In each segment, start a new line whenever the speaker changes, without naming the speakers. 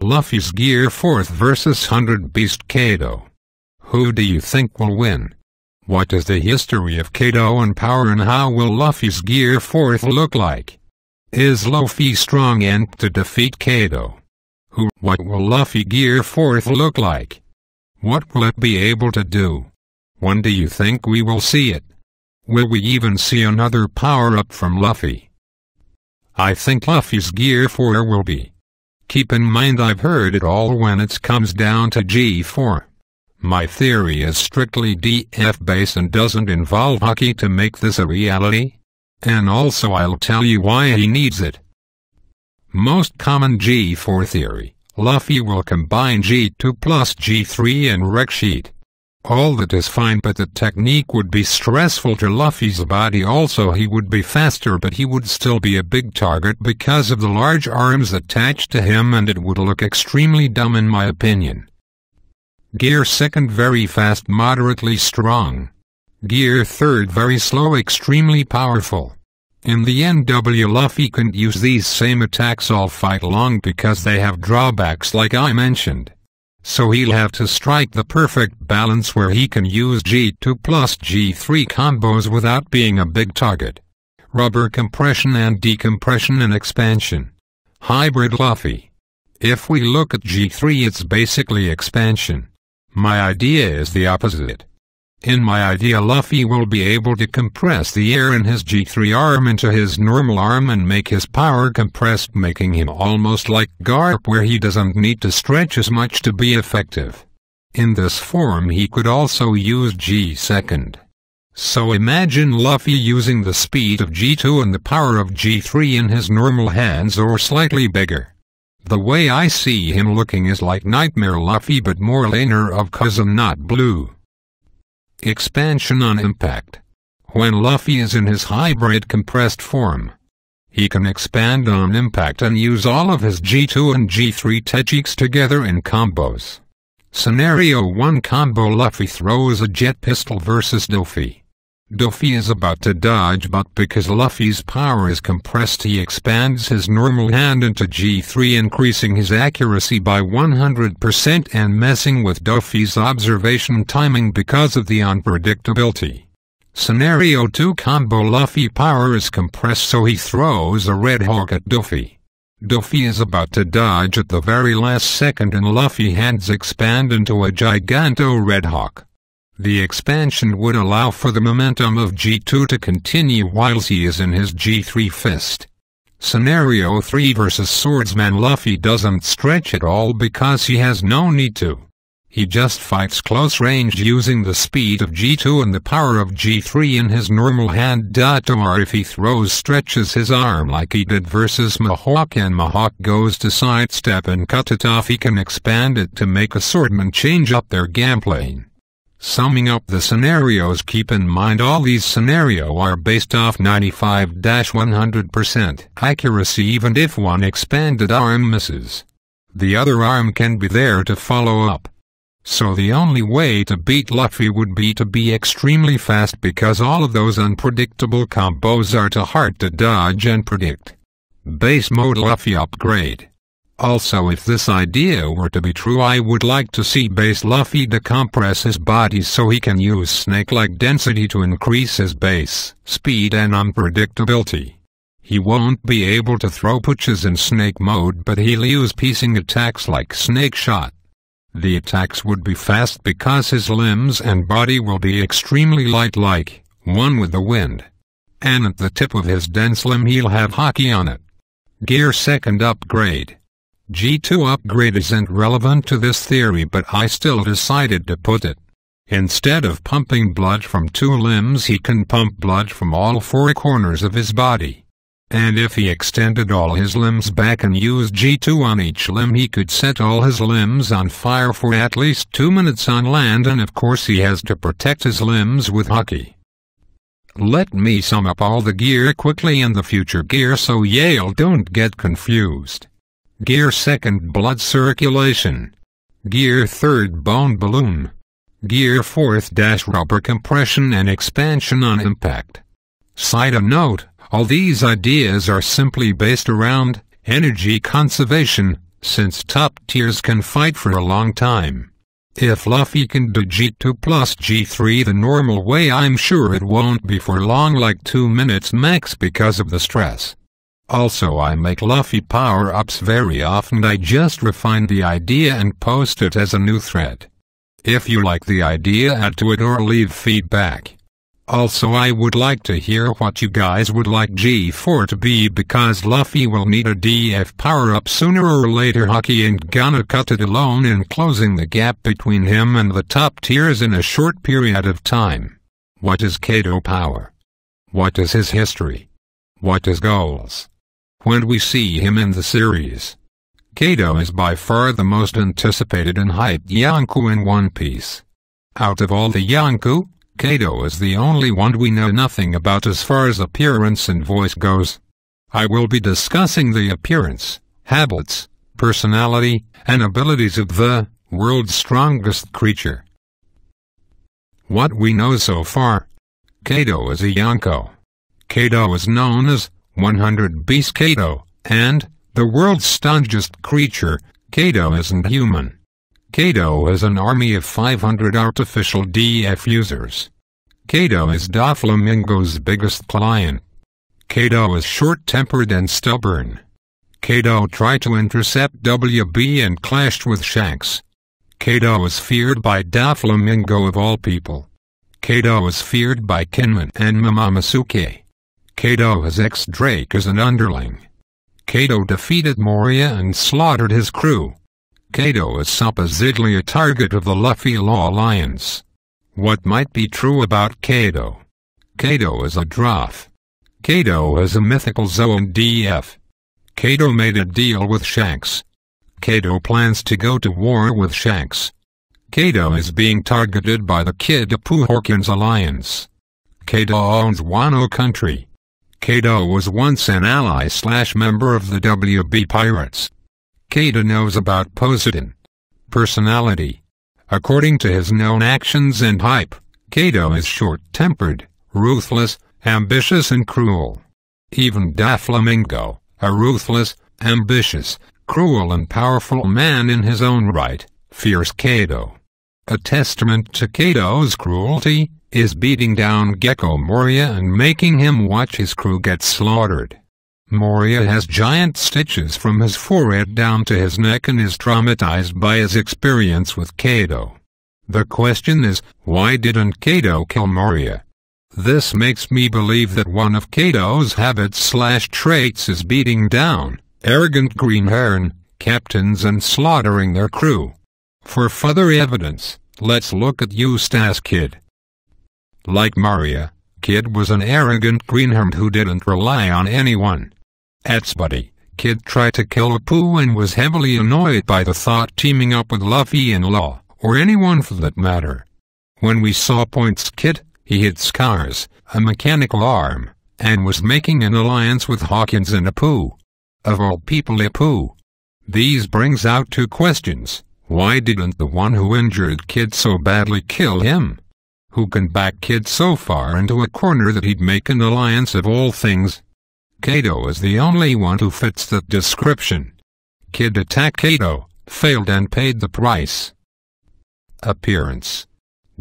Luffy's Gear 4th vs 100 Beast Kaido. Who do you think will win? What is the history of Kaido and power, and how will Luffy's Gear 4th look like? Is Luffy strong enough to defeat Kaido? What will Luffy Gear 4th look like? What will it be able to do? When do you think we will see it? Will we even see another power-up from Luffy? I think Luffy's Gear 4 will be. Keep in mind I've heard it all when it comes down to G4. My theory is strictly DF based and doesn't involve Haki to make this a reality. And also I'll tell you why he needs it. Most common G4 theory, Luffy will combine G2 plus G3 and wreck Sheet. All that is fine, but the technique would be stressful to Luffy's body. Also he would be faster, but he would still be a big target because of the large arms attached to him, and it would look extremely dumb in my opinion. Gear 2nd very fast, moderately strong. Gear 3rd very slow, extremely powerful. In the NW, Luffy can't use these same attacks all fight long because they have drawbacks like I mentioned. So he'll have to strike the perfect balance where he can use G2 plus G3 combos without being a big target. Rubber compression and decompression and expansion. Hybrid Luffy. If we look at G3, it's basically expansion. My idea is the opposite. In my idea, Luffy will be able to compress the air in his G3 arm into his normal arm and make his power compressed, making him almost like Garp, where he doesn't need to stretch as much to be effective. In this form he could also use G2. So imagine Luffy using the speed of G2 and the power of G3 in his normal hands, or slightly bigger. The way I see him looking is like Nightmare Luffy, but more laner of cousin, not blue. Expansion on impact. When Luffy is in his hybrid compressed form, he can expand on impact and use all of his G2 and G3 techniques together in combos. Scenario 1 combo: Luffy throws a jet pistol versus Luffy. Luffy is about to dodge, but because Luffy's power is compressed, he expands his normal hand into G3, increasing his accuracy by 100% and messing with Luffy's observation timing because of the unpredictability. Scenario 2 combo: Luffy power is compressed, so he throws a Red Hawk at Luffy. Luffy is about to dodge at the very last second, and Luffy hands expand into a Giganto Red Hawk. The expansion would allow for the momentum of G2 to continue whilst he is in his G3 fist. Scenario 3 versus Swordsman: Luffy doesn't stretch at all because he has no need to. He just fights close range using the speed of G2 and the power of G3 in his normal hand. Or if he stretches his arm like he did versus Mihawk and Mihawk goes to sidestep and cut it off, he can expand it to make a swordman change up their gameplay. Summing up the scenarios, keep in mind all these scenarios are based off 95-100% accuracy. Even if one expanded arm misses, the other arm can be there to follow up. So the only way to beat Luffy would be to be extremely fast, because all of those unpredictable combos are too hard to dodge and predict. Base mode Luffy upgrade. Also, if this idea were to be true, I would like to see base Luffy decompress his body so he can use snake-like density to increase his base speed and unpredictability. He won't be able to throw punches in snake mode, but he'll use piecing attacks like snake shot. The attacks would be fast because his limbs and body will be extremely light, like one with the wind. And at the tip of his dense limb he'll have Haki on it. Gear 2nd upgrade. G2 upgrade isn't relevant to this theory, but I still decided to put it. Instead of pumping blood from 2 limbs, he can pump blood from all 4 corners of his body. And if he extended all his limbs back and used G2 on each limb, he could set all his limbs on fire for at least 2 minutes on land, and of course he has to protect his limbs with Haki. Let me sum up all the gear quickly in the future gear so y'all don't get confused. Gear 2nd blood circulation. Gear 3rd bone balloon. Gear 4th rubber compression and expansion on impact. Side note, all these ideas are simply based around energy conservation, since top tiers can fight for a long time. If Luffy can do G2 plus G3 the normal way, I'm sure it won't be for long, like 2 minutes max, because of the stress. Also, I make Luffy power-ups very often. I just refine the idea and post it as a new thread. If you like the idea, add to it or leave feedback. Also, I would like to hear what you guys would like G4 to be, because Luffy will need a DF power-up sooner or later. Hockey ain't gonna cut it alone in closing the gap between him and the top tiers in a short period of time. What is Kaido power? What is his history? What his goals? When we see him in the series, Kaido is by far the most anticipated and hyped Yonko in One Piece. Out of all the Yonko, Kaido is the only one we know nothing about as far as appearance and voice goes. I will be discussing the appearance, habits, personality, and abilities of the world's strongest creature. What we know so far. Kaido is a Yonko. Kaido is known as 100 Beast Kaido, and the world's strongest creature. Kaido isn't human. Kaido has an army of 500 artificial DF users. Kaido is Doflamingo's biggest client. Kaido is short-tempered and stubborn. Kaido tried to intercept WB and clashed with Shanks. Kaido is feared by Doflamingo of all people. Kaido is feared by Kinman and Momonosuke. Kaido has ex-Drake as an underling. Kaido defeated Moria and slaughtered his crew. Kaido is supposedly a target of the Luffy Law Alliance. What might be true about Kaido? Kaido is a Dwarf. Kaido is a mythical zone DF. Kaido made a deal with Shanks. Kaido plans to go to war with Shanks. Kaido is being targeted by the Kid Apu Hawkins Alliance. Kaido owns Wano country. Kaido was once an ally/member of the WB Pirates. Kaido knows about Poseidon. Personality. According to his known actions and hype, Kaido is short-tempered, ruthless, ambitious and cruel. Even Doflamingo, a ruthless, ambitious, cruel and powerful man in his own right, fears Kaido. A testament to Kaido's cruelty is beating down Gecko Moria and making him watch his crew get slaughtered. Moria has giant stitches from his forehead down to his neck and is traumatized by his experience with Kaido. The question is, why didn't Kaido kill Moria? This makes me believe that one of Kaido's habits/traits is beating down arrogant greenhorn captains and slaughtering their crew. For further evidence, let's look at Eustace Kid. Like Moria, Kid was an arrogant greenhorn who didn't rely on anyone. Buddy, Kid tried to kill Apu and was heavily annoyed by the thought teaming up with Luffy in Law, or anyone for that matter. When we saw Points Kid, he had scars, a mechanical arm, and was making an alliance with Hawkins and Apu. Of all people, Apu. These brings out two questions. Why didn't the one who injured Kid so badly kill him? Who can back Kid so far into a corner that he'd make an alliance of all things? Kaido is the only one who fits that description. Kid attacked Kaido, failed and paid the price. Appearance.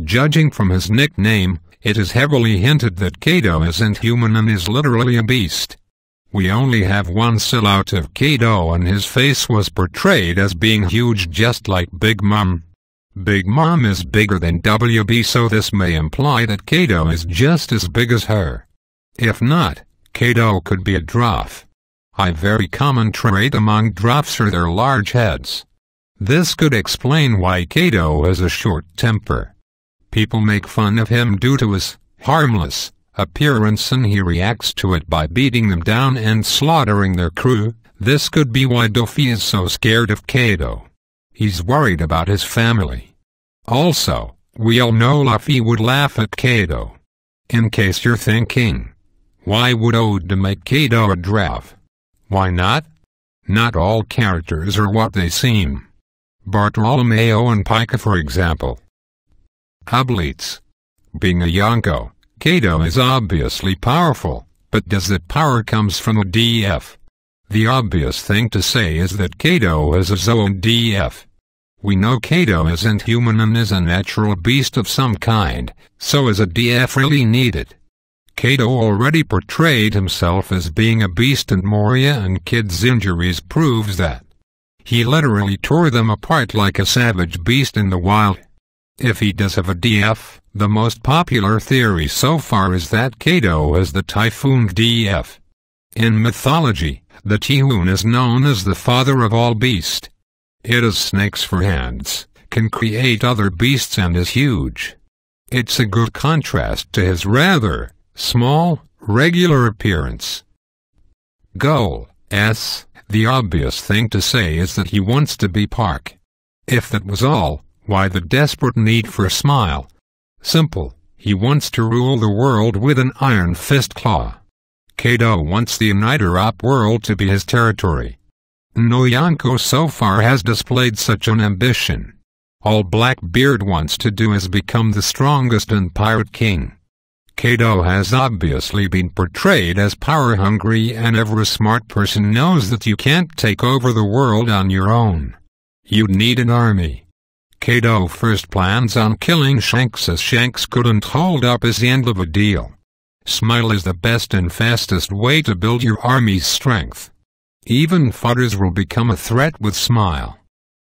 Judging from his nickname, it is heavily hinted that Kaido isn't human and is literally a beast. We only have one silhouette of Kaido and his face was portrayed as being huge, just like Big Mom. Big Mom is bigger than WB, so this may imply that Kaido is just as big as her. If not, Kaido could be a Dwarf. A very common trait among Dwarfs are their large heads. This could explain why Kaido has a short temper. People make fun of him due to his harmless appearance and he reacts to it by beating them down and slaughtering their crew. This could be why Luffy is so scared of Kaido. He's worried about his family. Also, we all know Luffy would laugh at Kaido. In case you're thinking, why would Oda make Kaido a Dwarf? Why not? Not all characters are what they seem. Bartolomeo and Pika, for example. Abilities. Being a Yonko, Kaido is obviously powerful, but does that power comes from a DF? The obvious thing to say is that Kaido has his own DF. We know Kaido isn't human and is a natural beast of some kind, so is a DF really needed? Kaido already portrayed himself as being a beast, and Moria and Kid's injuries proves that. He literally tore them apart like a savage beast in the wild. If he does have a DF, the most popular theory so far is that Kaido is the Typhoon DF. In mythology, the Typhoon is known as the father of all beasts. It has snakes for hands, can create other beasts, and is huge. It's a good contrast to his rather small, regular appearance. Goal S. The obvious thing to say is that he wants to be Park. If that was all, why the desperate need for a smile? Simple, he wants to rule the world with an iron fist claw. Kaido wants the United world to be his territory. No Yonko so far has displayed such an ambition. All Blackbeard wants to do is become the strongest and pirate king. Kaido has obviously been portrayed as power-hungry, and every smart person knows that you can't take over the world on your own. You'd need an army. Kaido first plans on killing Shanks, as Shanks couldn't hold up his end of a deal. Smile is the best and fastest way to build your army's strength. Even fodders will become a threat with Smile.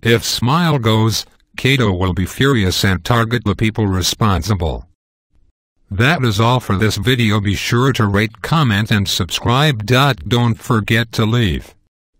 If Smile goes, Kaido will be furious and target the people responsible. That is all for this video. Be sure to rate, comment and subscribe. Don't forget to leave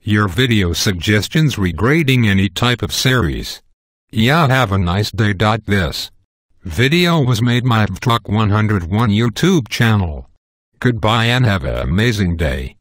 your video suggestions regarding any type of series. Yeah, have a nice day. This video was made by Vtruck101 YouTube channel. Goodbye and have an amazing day.